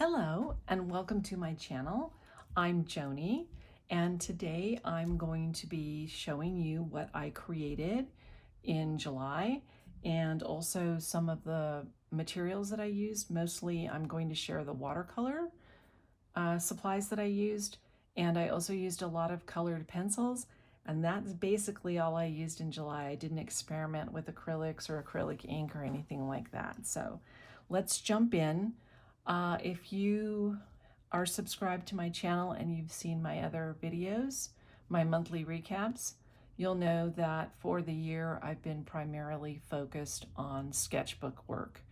Hello and welcome to my channel. I'm Joni, and today I'm going to be showing you what I created in July and also some of the materials that I used. Mostly I'm going to share the watercolor supplies that I used, and I also used a lot of colored pencils, and that's basically all I used in July. I didn't experiment with acrylics or acrylic ink or anything like that. So let's jump in. If you are subscribed to my channel and you've seen my other videos, my monthly recaps, you'll know that for the year I've been primarily focused on sketchbook work.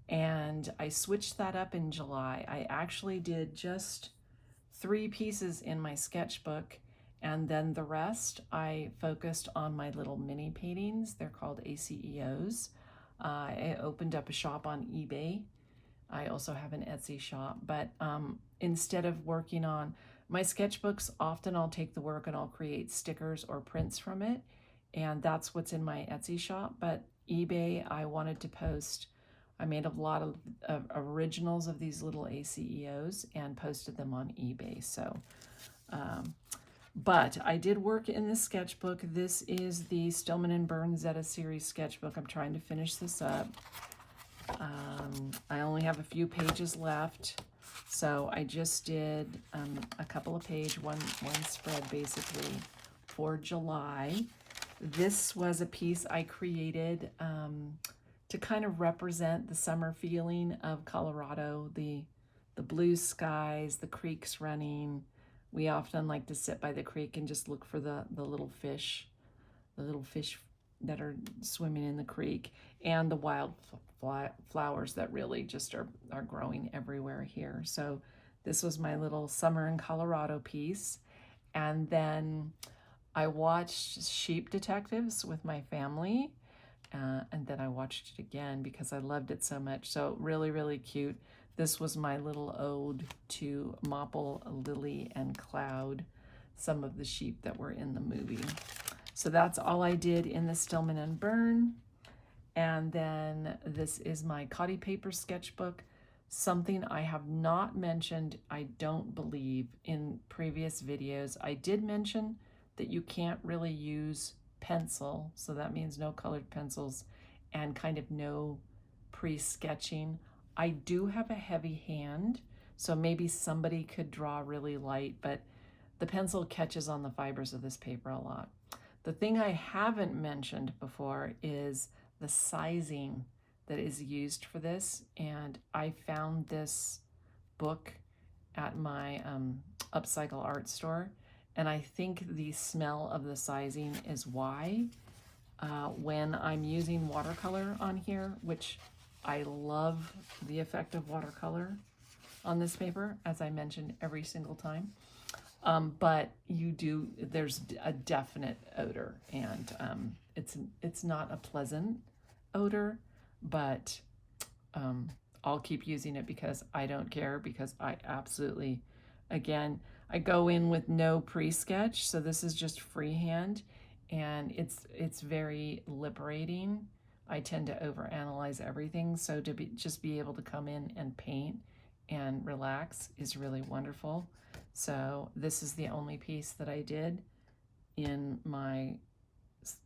And I switched that up in July. I actually did just 3 pieces in my sketchbook, and then the rest I focused on my little mini paintings. They're called ACEOs. I opened up a shop on eBay. I also have an Etsy shop, but instead of working on my sketchbooks, often I'll take the work and I'll create stickers or prints from it, and that's what's in my Etsy shop. But eBay, I wanted to post. I made a lot of originals of these little ACEOs and posted them on eBay. So, but I did work in this sketchbook. This is the Stillman & Birn Zeta series sketchbook. I'm trying to finish this up. I only have a few pages left, so I just did a couple of one spread basically for July. This was a piece I created to kind of represent the summer feeling of Colorado, the blue skies, the creeks running. We often like to sit by the creek and just look for the little fish that are swimming in the creek, and the wild flowers that really just are growing everywhere here. So this was my little summer in Colorado piece. And then I watched Sheep Detectives with my family, and then I watched it again because I loved it so much. So really, really cute. This was my little ode to Mopple, Lily, and Cloud, some of the sheep that were in the movie. So that's all I did in the Stillman & Birn. And then this is my Cotty Paper sketchbook, something I have not mentioned, I don't believe, in previous videos. I did mention that you can't really use pencil, so that means no colored pencils and kind of no pre-sketching. I do have a heavy hand, so maybe somebody could draw really light, but the pencil catches on the fibers of this paper a lot. The thing I haven't mentioned before is the sizing that is used for this, and I found this book at my Upcycle art store, and I think the smell of the sizing is why when I'm using watercolor on here, which I love the effect of watercolor on this paper, as I mentioned every single time. But there's a definite odor, and it's not a pleasant odor, but I'll keep using it because I don't care, because I absolutely, again, I go in with no pre-sketch, so this is just freehand, and it's very liberating. I tend to overanalyze everything, so to just be able to come in and paint and relax is really wonderful. So this is the only piece that I did in my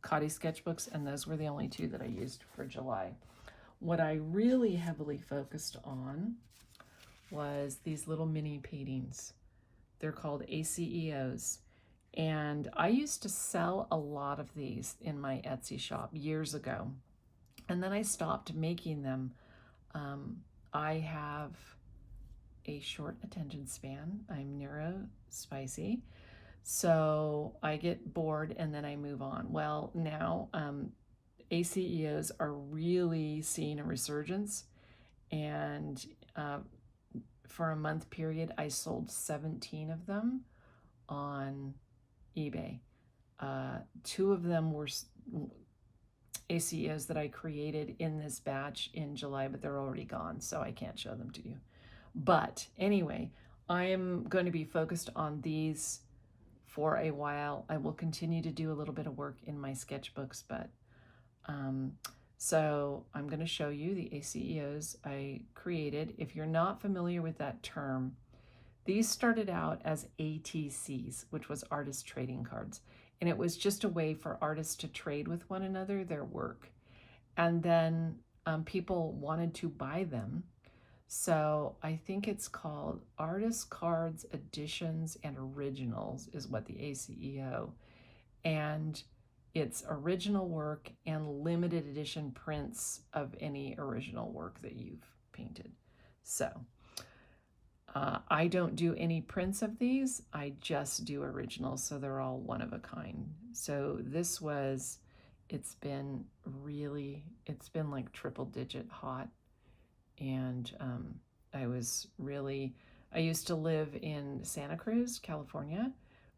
Cotty sketchbooks, and those were the only 2 that I used for July. What I really heavily focused on was these little mini paintings. They're called ACEOs, and I used to sell a lot of these in my Etsy shop years ago, and then I stopped making them. I have a short attention span. I'm neurospicy, so I get bored and then I move on. Well, now ACEOs are really seeing a resurgence, and for a month period I sold 17 of them on eBay. 2 of them were ACEOs that I created in this batch in July, but they're already gone, so I can't show them to you. But anyway, I am going to be focused on these for a while. I will continue to do a little bit of work in my sketchbooks, but So I'm going to show you the ACEOs I created. If you're not familiar with that term, these started out as ATCs, which was artist trading cards. And it was just a way for artists to trade with one another their work. And then people wanted to buy them. So I think it's called Artist Cards Editions and Originals is what the ACEO. And it's original work and limited edition prints of any original work that you've painted. So I don't do any prints of these. I just do originals, so they're all one of a kind. So this was, it's been like triple digit hot. And I used to live in Santa Cruz, California,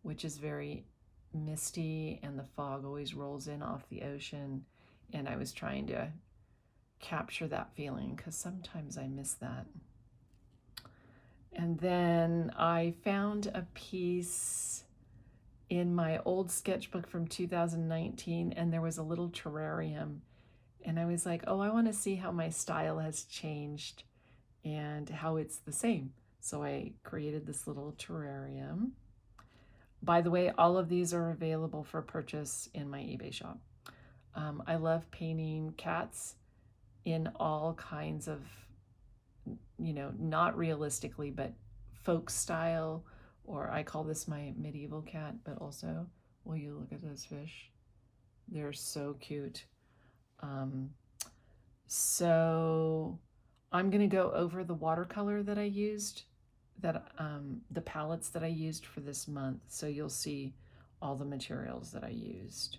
which is very misty and the fog always rolls in off the ocean. And I was trying to capture that feeling because sometimes I miss that. And then I found a piece in my old sketchbook from 2019, and there was a little terrarium. And I was like, oh, I want to see how my style has changed and how it's the same. So I created this little terrarium. By the way, all of these are available for purchase in my eBay shop. I love painting cats in all kinds of, not realistically, but folk style, or I call this my medieval cat, but also, will you look at those fish? They're so cute. So I'm going to go over the watercolor that I used, the palettes that I used for this month. So you'll see all the materials that I used.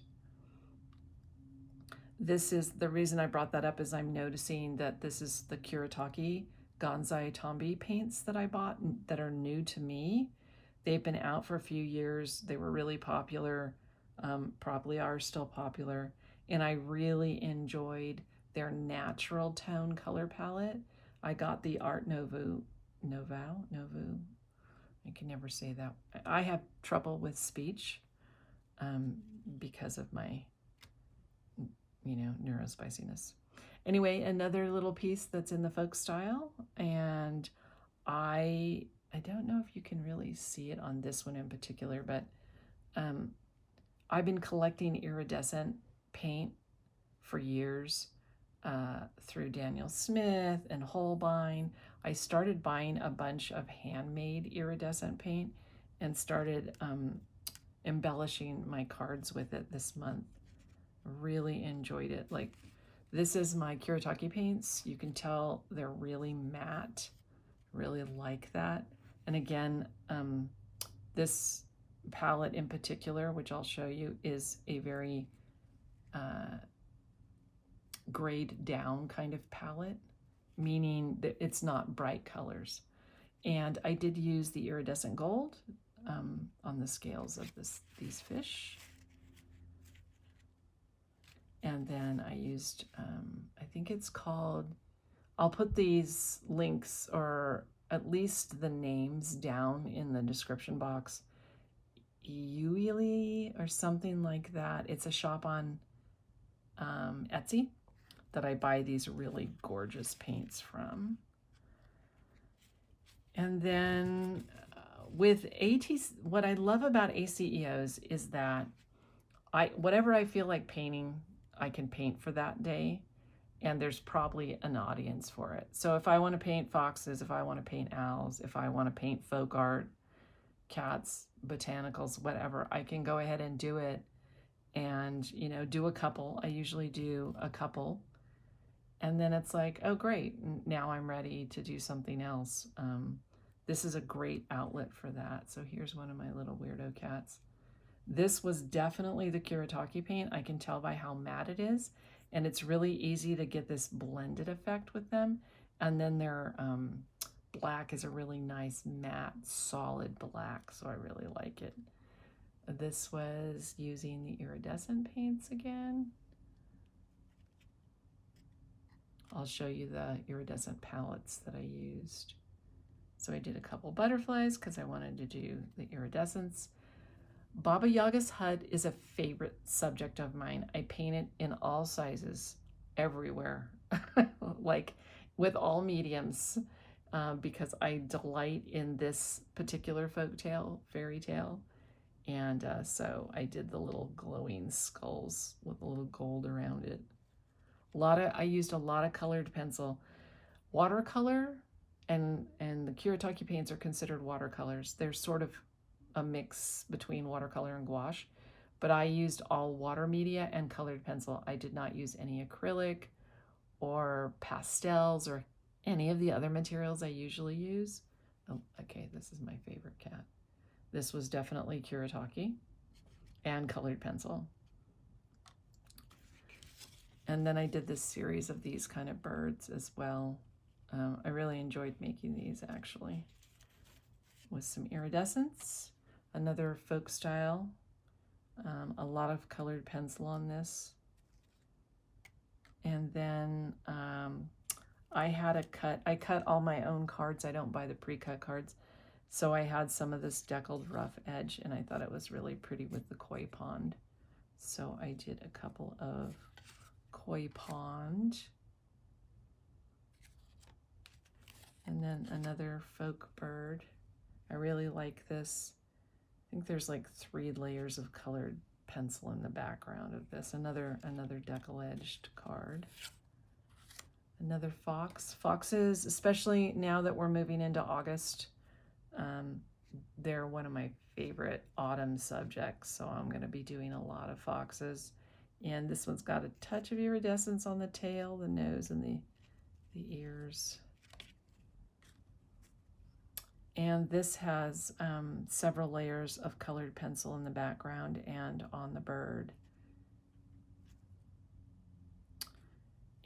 This is the reason I brought that up is I'm noticing that this is the Kuretake Gansai Tombi paints that I bought that are new to me. They've been out for a few years. They were really popular, probably are still popular. And I really enjoyed their natural tone color palette. I got the Art Nouveau, I can never say that. I have trouble with speech because of my, neurospiciness. Anyway, another little piece that's in the folk style. And I don't know if you can really see it on this one in particular, but I've been collecting iridescent paint for years through Daniel Smith and Holbein. I started buying a bunch of handmade iridescent paint and started embellishing my cards with it this month. Really enjoyed it. Like, this is my Kuretake paints. You can tell they're really matte. Really like that. And again, this palette in particular, which I'll show you, is a very grayed down kind of palette, meaning that it's not bright colors. And I did use the iridescent gold on the scales of these fish. And then I used, I think it's called, I'll put these links or at least the names down in the description box. Uili or something like that. It's a shop on Etsy that I buy these really gorgeous paints from. And then with what I love about ACEOs is that whatever I feel like painting, I can paint for that day, and there's probably an audience for it. So if I want to paint foxes, if I want to paint owls, if I want to paint folk art, cats, botanicals, whatever, I can go ahead and do it and, do a couple. I usually do a couple. And then it's like, oh, great. Now I'm ready to do something else. This is a great outlet for that. So here's one of my little weirdo cats. This was definitely the Kuretake paint. I can tell by how matte it is. And it's really easy to get this blended effect with them. And then their black is a really nice matte, solid black. So I really like it. This was using the iridescent paints again. I'll show you the iridescent palettes that I used. So I did a couple butterflies because I wanted to do the iridescence. Baba Yaga's hut is a favorite subject of mine. I paint it in all sizes everywhere, like with all mediums, because I delight in this particular fairy tale. And so I did the little glowing skulls with a little gold around it. I used a lot of colored pencil. Watercolor and the Kuretake paints are considered watercolors. They're sort of a mix between watercolor and gouache, but I used all water media and colored pencil. I did not use any acrylic or pastels or any of the other materials I usually use. Oh, okay, this is my favorite cat. This was definitely Kuretake and colored pencil. And then I did this series of these kind of birds as well. I really enjoyed making these, actually, with some iridescence, another folk style, a lot of colored pencil on this. And then I cut all my own cards. I don't buy the pre-cut cards. So I had some of this deckled rough edge, and I thought it was really pretty with the koi pond. So I did a couple of koi pond. And then another folk bird. I really like this. I think there's like 3 layers of colored pencil in the background of this. Another deckle-edged card. Another fox. Foxes, especially now that we're moving into August, they're one of my favorite autumn subjects, so I'm going to be doing a lot of foxes. And this one's got a touch of iridescence on the tail, the nose, and the ears. And this has several layers of colored pencil in the background and on the bird.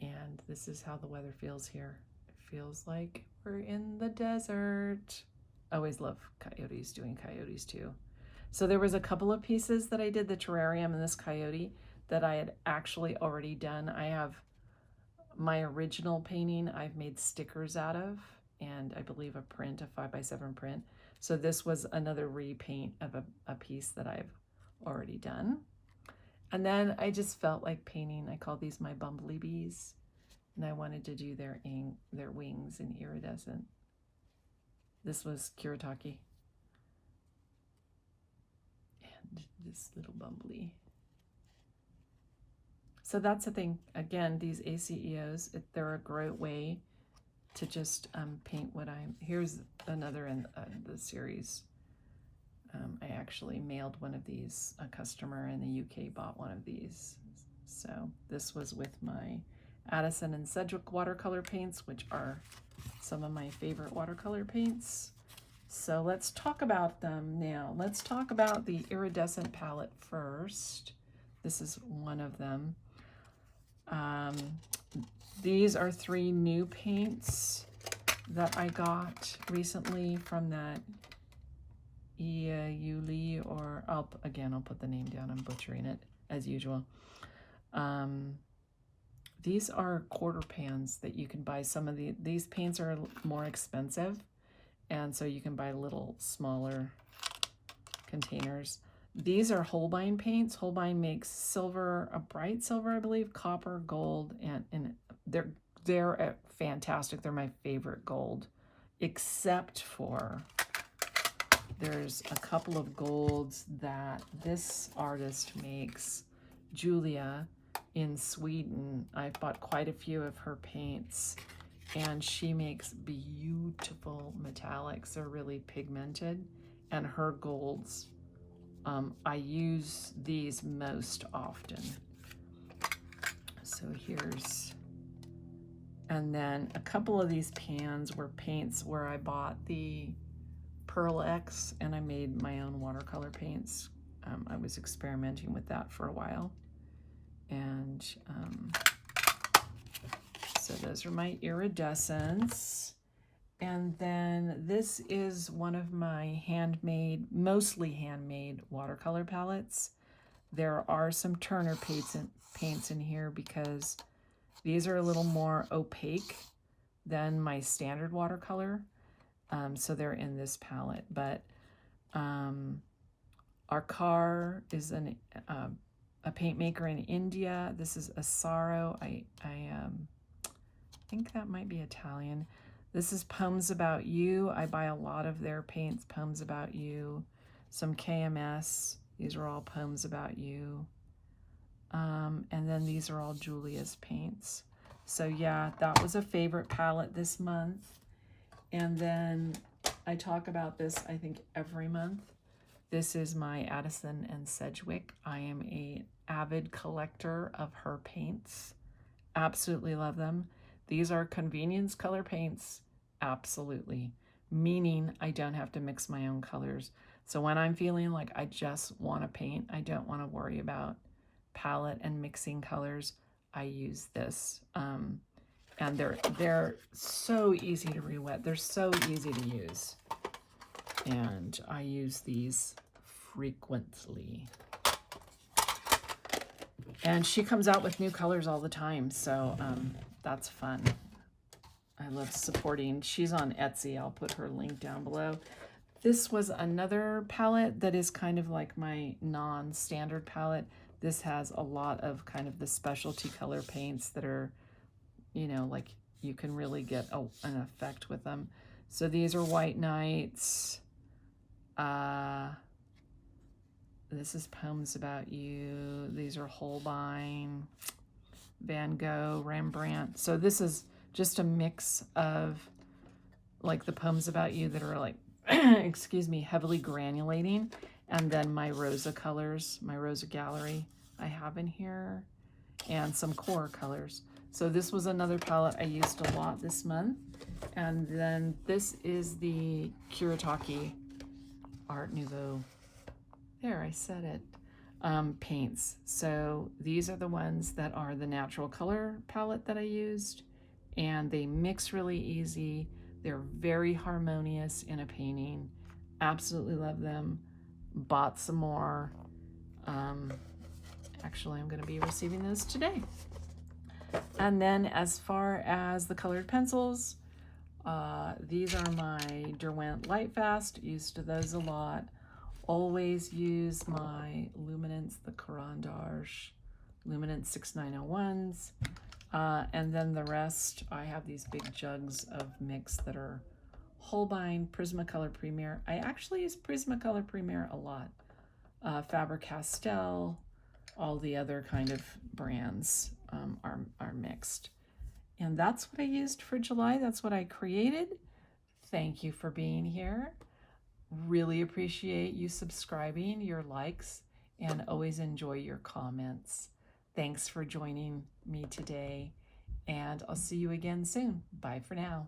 And this is how the weather feels here. It feels like we're in the desert. I always love coyotes, doing coyotes too. So there was a couple of pieces that I did, the terrarium and this coyote, that I had actually already done. I have my original painting I've made stickers out of, and I believe a 5x7 print. So this was another repaint of a piece that I've already done. And then I just felt like painting. I call these my bumblebees, and I wanted to do their wings in iridescent. This was Kuretake. And this little bumblebee. So that's the thing. Again, these ACEOs, they're a great way to just paint what here's another in the series. I actually mailed one of these. A customer in the UK bought one of these. So this was with my Addison and Sedgwick watercolor paints, which are some of my favorite watercolor paints. So let's talk about them now. Let's talk about the iridescent palette first. This is one of them. These are 3 new paints that I got recently from that Yuli, or I'll put the name down. I'm butchering it as usual. These are quarter pans that you can buy. Some of these paints are more expensive, and so you can buy little smaller containers. These are Holbein paints. Holbein makes silver, a bright silver, I believe, copper, gold, and they're fantastic. They're my favorite gold, except for there's a couple of golds that this artist makes, Julia, in Sweden. I've bought quite a few of her paints, and she makes beautiful metallics. They're really pigmented, and her golds, I use these most often. So here's, and then a couple of these pans were paints where I bought the Pearl X and I made my own watercolor paints. I was experimenting with that for a while. And so those are my iridescents. And then this is one of my mostly handmade watercolor palettes. There are some Turner paints in here because these are a little more opaque than my standard watercolor. So they're in this palette. But our car is a paint maker in India. This is Asaro. I think that might be Italian. This is Poems About You. I buy a lot of their paints, Poems About You. Some KMS. These are all Poems About You. And then these are all Julia's paints. So yeah, that was a favorite palette this month. And then I talk about this, I think, every month. This is my Addison and Sedgwick. I am an avid collector of her paints. Absolutely love them. These are convenience color paints. Absolutely. Meaning I don't have to mix my own colors. So when I'm feeling like I just want to paint, I don't want to worry about palette and mixing colors, I use this. And they're so easy to re-wet. They're so easy to use. And I use these frequently. And she comes out with new colors all the time, so that's fun. I love supporting. She's on Etsy. I'll put her link down below. This was another palette that is kind of like my non-standard palette. This has a lot of kind of the specialty color paints that are, you know, like you can really get an effect with them. So these are White Nights. This is Poems About You. These are Holbein, Van Gogh, Rembrandt. So this is just a mix of like the Poems About You that are like, excuse me, heavily granulating. And then my Rosa colors, my Rosa Gallery I have in here, and some core colors. So this was another palette I used a lot this month. And then this is the Kuretake Art Nouveau. There, I said it. Paints. So these are the ones that are the natural color palette that I used, and they mix really easy. They're very harmonious in a painting. Absolutely love them. Bought some more. Actually, I'm going to be receiving those today. And then as far as the colored pencils, these are my Derwent Lightfast. Used to those a lot. Always use my Luminance, the Caran d'Arche Luminance 6901s. And then the rest, I have these big jugs of mix that are Holbein, Prismacolor Premier. I actually use Prismacolor Premier a lot. Faber-Castell, all the other kind of brands are mixed. And that's what I used for July. That's what I created. Thank you for being here. Really appreciate you subscribing, your likes, and always enjoy your comments. Thanks for joining me today, and I'll see you again soon. Bye for now.